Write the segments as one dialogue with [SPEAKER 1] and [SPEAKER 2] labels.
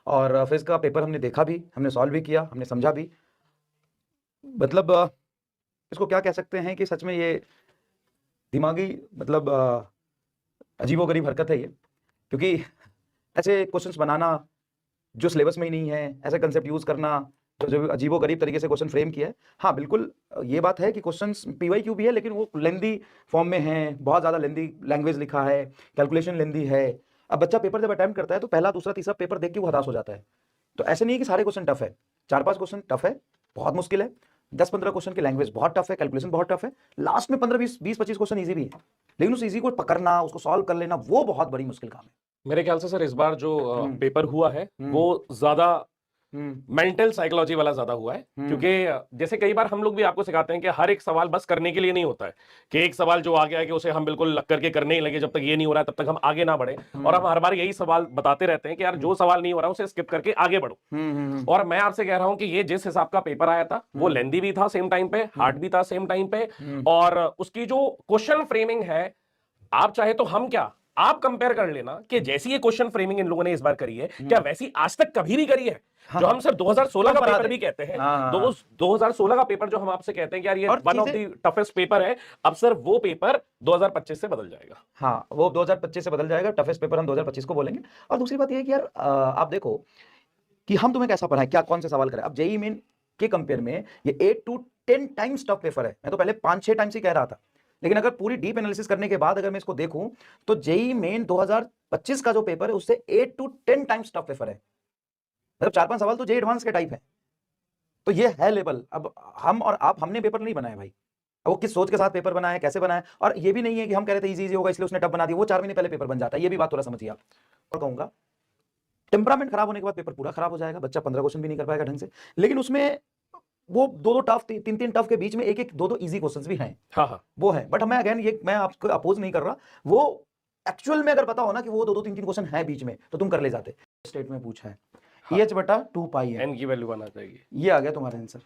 [SPEAKER 1] और फिजिक्स का पेपर हमने देखा भी, हमने सॉल्व भी किया, हमने समझा भी। मतलब इसको क्या कह सकते हैं कि सच में ये दिमागी मतलब अजीबोगरीब हरकत है ये, क्योंकि ऐसे क्वेश्चंस बनाना जो सिलेबस में ही नहीं है, ऐसे कंसेप्ट यूज करना जो अजीबोगरीब तरीके से क्वेश्चन फ्रेम किया है। हाँ बिल्कुल ये बात है कि क्वेश्चंस पीवाईक्यू भी है, लेकिन वो लेंदी फॉर्म में है, बहुत ज्यादा लेंदी लैंग्वेज लिखा है, कैलकुलेशन लेंदी है। अब बच्चा पेपर जब अटेम्प्ट करता है तो पहला दूसरा तीसरा पेपर देख के वो हताश हो जाता है। तो ऐसे नहीं है कि सारे क्वेश्चन टफ है, 4-5 क्वेश्चन टफ है, बहुत मुश्किल है, 10-15 क्वेश्चन की लैंग्वेज बहुत टफ है, कैलकुलेशन बहुत टफ है, लास्ट में 15-20-25 क्वेश्चन ईजी भी है, लेकिन उस ईजी को पकड़ना, उसको सॉल्व कर लेना, वो बहुत बड़ी मुश्किल काम है।
[SPEAKER 2] मेरे ख्याल से सर इस बार जो पेपर हुआ है वो ज्यादा मेंटल साइकोलॉजी वाला ज्यादा हुआ है, क्योंकि जैसे कई बार हम लोग भी आपको सिखाते हैं कि हर एक सवाल बस करने के लिए नहीं होता है, कि एक सवाल जो आ गया है कि उसे हम बिल्कुल लग करके करने ही लगे, जब तक ये नहीं हो रहा है तब तक हम आगे ना बढ़े। और हम हर बार यही सवाल बताते रहते हैं कि यार जो सवाल नहीं हो रहा उसे स्किप करके आगे बढ़ो। और मैं आपसे कह रहा हूं कि ये जिस हिसाब का पेपर आया था वो लेंदी भी था सेम टाइम पे, हार्ड भी था सेम टाइम पे, और उसकी जो क्वेश्चन फ्रेमिंग है, आप चाहे तो हम क्या आप कंपेयर कर लेना कि जैसी ये क्वेश्चन फ्रेमिंग इन लोगों ने इस बार करी है, क्या वैसी आज तक कभी नहीं करी है? जो हम सर 2016 का पेपर भी कहते हैं, 2016 का पेपर जो हम आपसे कहते हैं कि यार ये one of the toughest paper है, अब सर वो पेपर 2025 से बदल जाएगा।
[SPEAKER 1] हाँ वो 2025 से बदल जाएगा, टफेस्ट पेपर हम 2025 को बोलेंगे। और दूसरी बात ये है कि यार आप देखो कि हम तुम्हें कैसा पढ़ाएं, क्या कौन से सवाल करें। अब जेईई मेन के कंपेयर में ये 8 to 10 टाइम्स टफ पेपर है। मैं तो पहले 5-6 टाइम्स ही कह रहा था, लेकिन अगर पूरी डीप एनालिसिस करने के बाद अगर मैं इसको देखूं तो जेईई मेन 2025 का जो पेपर है उससे 8 to 10 टाइम्स टफ पेपर है। मतलब 4-5 सवाल तो जेईई एडवांस के टाइप है। तो ये है लेवल। अब हम और आप, हमने पेपर नहीं बनाया भाई, वो किस सोच के साथ पेपर बनाया, कैसे बनाया। और ये भी नहीं है कि हम कह रहे थे इजी होगा इसलिए उसने टफ बना दिया, वो 4 महीने पहले पेपर बन जाता है। ये भी बात थोड़ा समझिए आप। और कहूंगा टेम्परामेंट खराब होने के बाद पेपर पूरा खराब हो जाएगा, बच्चा 15 क्वेश्चन भी नहीं कर पाएगा ढंग से। लेकिन उसमें वो 2-2 टफ, 3-3 टफ के बीच में 1-1, 2-2 इजी क्वेश्चंस भी हैं।
[SPEAKER 2] हाँ
[SPEAKER 1] वो है। बट मैं अगेन ये मैं आपको अपोज नहीं कर रहा, वो एक्चुअल में अगर पता हो ना कि वो 2-2 3-3 क्वेश्चन है बीच में तो तुम कर ले जाते। स्टेट में पूछा है EH बटा 2 पाई है,
[SPEAKER 2] एन की वैल्यू आना चाहिए,
[SPEAKER 1] ये आ गया तुम्हारा आंसर,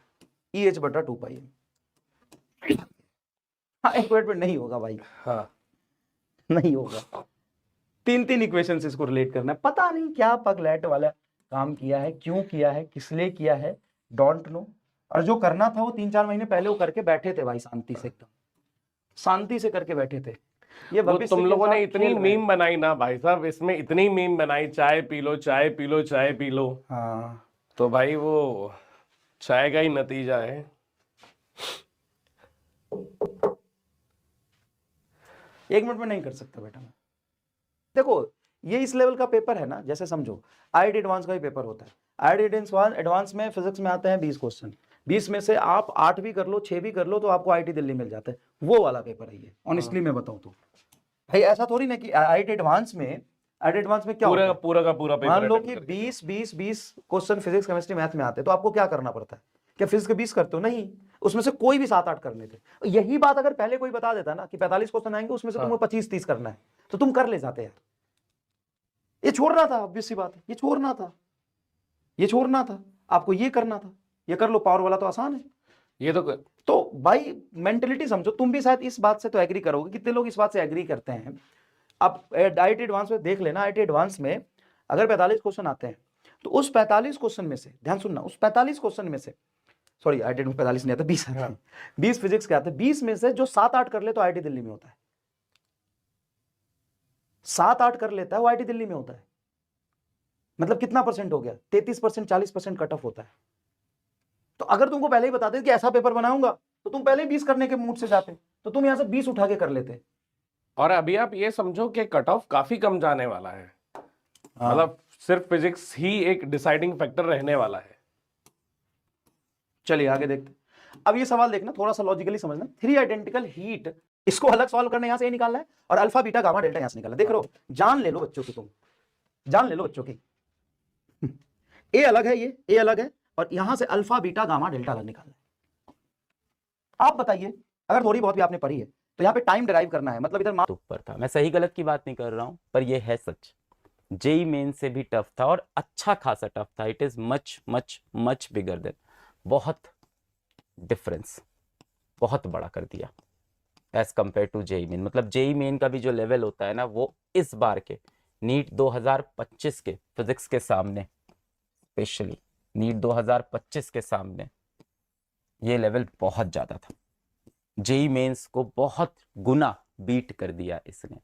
[SPEAKER 1] EH बटा 2 पाई है। हाँ एक मिनट में नहीं होगा भाई,
[SPEAKER 2] हाँ
[SPEAKER 1] नहीं होगा। 3-3 इक्वेशन से इसको रिलेट करना है, पता नहीं क्या पगलैट वाला काम किया है, क्यों किया है, किस लिए किया है, डोंट नो। और जो करना था वो 3-4 महीने पहले वो करके बैठे थे भाई, शांति से, एकदम शांति से करके बैठे थे। ये
[SPEAKER 2] वो तुम लोगों ने इतनी मीम बनाई ना भाई साहब, इसमें इतनी मीम बनाई, चाय पी लो चाय पी लो चाय पी लो।
[SPEAKER 1] हाँ
[SPEAKER 2] तो भाई वो चाय का ही नतीजा है।
[SPEAKER 1] एक मिनट में नहीं कर सकता बेटा मैं। देखो ये इस लेवल का पेपर है ना, जैसे समझो IIT एडवांस का ही पेपर होता है। IIT एडवांस में फिजिक्स में आते हैं 20 क्वेश्चन, 20 में से आप 8 भी कर लो, 6 भी कर लो तो आपको IIT दिल्ली मिल जाता है। वो वाला पेपर है ये, ऑनेस्टली मैं बताऊं तो भाई। ऐसा थोड़ी ना कि IIT एडवांस में क्या
[SPEAKER 2] पूरा
[SPEAKER 1] होता है,
[SPEAKER 2] पूरा का पूरा पेपर
[SPEAKER 1] मान लो कि 20 क्वेश्चन फिजिक्स केमिस्ट्री मैथ में आते हैं, तो आपको क्या करना पड़ता है? क्या फिजिक्स के 20 करते हो? नहीं, उसमें से कोई भी 7-8 करने थे। यही बात अगर पहले कोई बता देता ना कि 45 क्वेश्चन आएंगे, उसमें से तुमको 25-30 करना है, तो तुम कर ले जाते यार। ये छोड़ना था, ऑब्वियस सी बात है, ये छोड़ना था, ये छोड़ना था, आपको ये करना था। ये कर लो, पावर वाला तो आसान है
[SPEAKER 2] ये
[SPEAKER 1] तो भाई मेंटेलिटी समझो। तुम भी शायद इस बात से तो एग्री करोगे, कितने लोग इस बात से एग्री करते हैं। अब IIT एडवांस में देख लेना, IIT एडवांस में अगर 45 क्वेश्चन आते हैं तो उस 45 क्वेश्चन में से, ध्यान सुनना, उस 45 क्वेश्चन में से, सॉरी IIT में 45 नहीं आता, 20 आते हैं, 20 फिजिक्स के आते हैं। 20 में से जो 7-8 कर ले तो IIT दिल्ली में होता है, 7-8 कर लेता है वो IIT दिल्ली में होता है। मतलब कितना परसेंट हो गया? 33%, 40% कट ऑफ होता है। तो अगर तुमको पहले ही बता दे कि ऐसा पेपर बनाऊंगा तो तुम पहले ही 20 करने के मूड से जाते, तो तुम यहां से 20 उठा के कर लेते।
[SPEAKER 2] और अभी आप ये समझो कि कट ऑफ काफी कम जाने वाला है। मतलब सिर्फ फिजिक्स ही एक डिसाइडिंग फैक्टर रहने वाला है।
[SPEAKER 1] चलिए आगे देखते। अब ये सवाल देखना, थोड़ा सा लॉजिकली समझना। 3 आइडेंटिकल हीट, इसको अलग सॉल्व करना, यहां से ये निकालना है, और अल्फा बीटा गामा डेल्टा यहां से निकालना। देख रहे हो, जान ले लो बच्चों की, तुम जान ले लो बच्चों की। ए अलग है, ये ए अलग है, और यहां से अल्फा बीटा गामा डेल्टा अलग निकालना है। आप बताइए, अगर थोड़ी बहुत भी आपने पढ़ी है तो यहाँ पे टाइम डिराइव करना है। मतलब इधर
[SPEAKER 3] ऊपर था, मैं सही गलत की बात नहीं कर रहा हूं, पर ये है सच। जेई मेन से भी टफ था और अच्छा खासा टफ था। It is much much much bigger than, बहुत डिफरेंस, बहुत बड़ा कर दिया as compare to JEE main. मतलब जेई मेन का भी जो लेवल होता है ना, वो इस बार के नीट 2025 के फिजिक्स के सामने स्पेशली नीट 2025 के सामने ये लेवल बहुत ज़्यादा था। जेई मेंस को बहुत गुना बीट कर दिया इसने।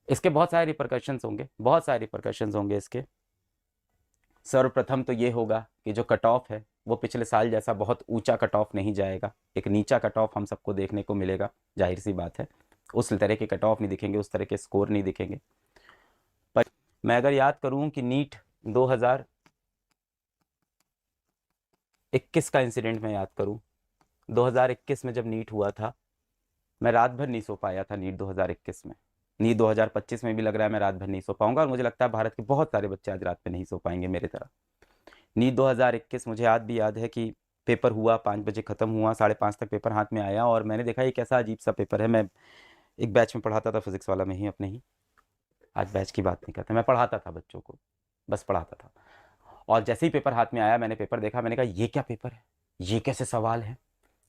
[SPEAKER 3] इसके बहुत सारे रिपरकशंस होंगे, बहुत सारे रिपरकशंस होंगे इसके। सर्वप्रथम तो ये होगा कि जो कट ऑफ है वो पिछले साल जैसा बहुत ऊंचा कट ऑफ नहीं जाएगा, एक नीचा कट ऑफ हम सबको देखने को मिलेगा, जाहिर सी बात है। उस तरह के कट ऑफ नहीं दिखेंगे, उस तरह के स्कोर नहीं दिखेंगे। पर मैं अगर याद करूं कि नीट 2021 का इंसिडेंट मैं याद करूं, 2021 में जब नीट हुआ था मैं रात भर नहीं सो पाया था नीट 2021 में। नीट 2025 में भी लग रहा है मैं रात भर नहीं सो पाऊंगा, और मुझे लगता है भारत के बहुत सारे बच्चे आज रात में नहीं सो पाएंगे मेरी तरह। नीट 2021 मुझे याद है कि पेपर हुआ, 5 बजे ख़त्म हुआ, 5:30 तक पेपर हाथ में आया, और मैंने देखा ये कैसा अजीब सा पेपर है। मैं एक बैच में पढ़ाता था, फिजिक्स वाला में ही अपने ही, आज बैच की बात नहीं करते, मैं पढ़ाता था बच्चों को, बस पढ़ाता था। और जैसे ही पेपर हाथ में आया, मैंने पेपर देखा, मैंने कहा ये क्या पेपर है, ये कैसे सवाल है,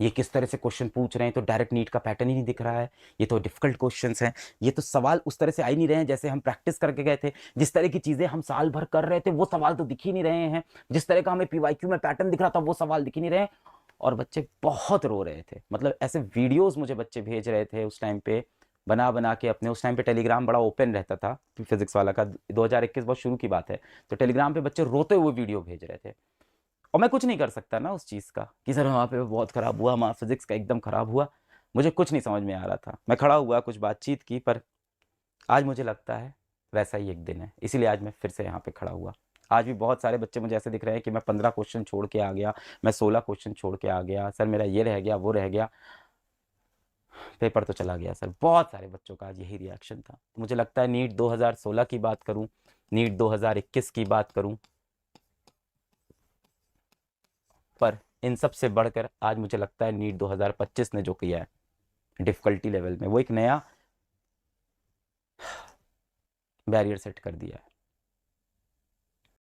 [SPEAKER 3] ये किस तरह से क्वेश्चन पूछ रहे हैं, तो डायरेक्ट नीट का पैटर्न ही नहीं दिख रहा है, ये तो डिफिकल्ट क्वेश्चंस हैं, ये तो सवाल उस तरह से आ ही नहीं रहे हैं जैसे हम प्रैक्टिस करके गए थे। जिस तरह की चीज़ें हम साल भर कर रहे थे वो सवाल तो दिख ही नहीं रहे हैं, जिस तरह का हमें पीवाईक्यू में पैटर्न दिख रहा था वो सवाल दिख ही नहीं रहे हैं। और बच्चे बहुत रो रहे थे, मतलब ऐसे वीडियोज़ मुझे बच्चे भेज रहे थे उस टाइम पे, बना के अपने। उस टाइम पे टेलीग्राम बड़ा ओपन रहता था फिजिक्स वाला का, 2021 बहुत शुरू की बात है, तो टेलीग्राम पे बच्चे रोते हुए वीडियो भेज रहे थे। और मैं कुछ नहीं कर सकता ना उस चीज़ का कि सर वहाँ पे बहुत ख़राब हुआ, वहाँ फिजिक्स का एकदम ख़राब हुआ, मुझे कुछ नहीं समझ में आ रहा था। मैं खड़ा हुआ, कुछ बातचीत की, पर आज मुझे लगता है वैसा ही एक दिन है, इसीलिए आज मैं फिर से यहाँ पे खड़ा हुआ। आज भी बहुत सारे बच्चे मुझे ऐसे दिख रहे हैं कि मैं 15 क्वेश्चन छोड़ के आ गया, मैं 16 क्वेश्चन छोड़ के आ गया, सर मेरा ये रह गया, वो रह गया, पेपर तो चला गया सर। बहुत सारे बच्चों का आज यही रिएक्शन था। मुझे लगता है नीट 2016 की बात करूँ, नीट 2021 की बात करूँ, पर इन सब से बढ़कर आज मुझे लगता है नीट 2025 ने जो किया है डिफ़िकल्टी लेवल में, वो एक नया बैरियर सेट कर दिया है।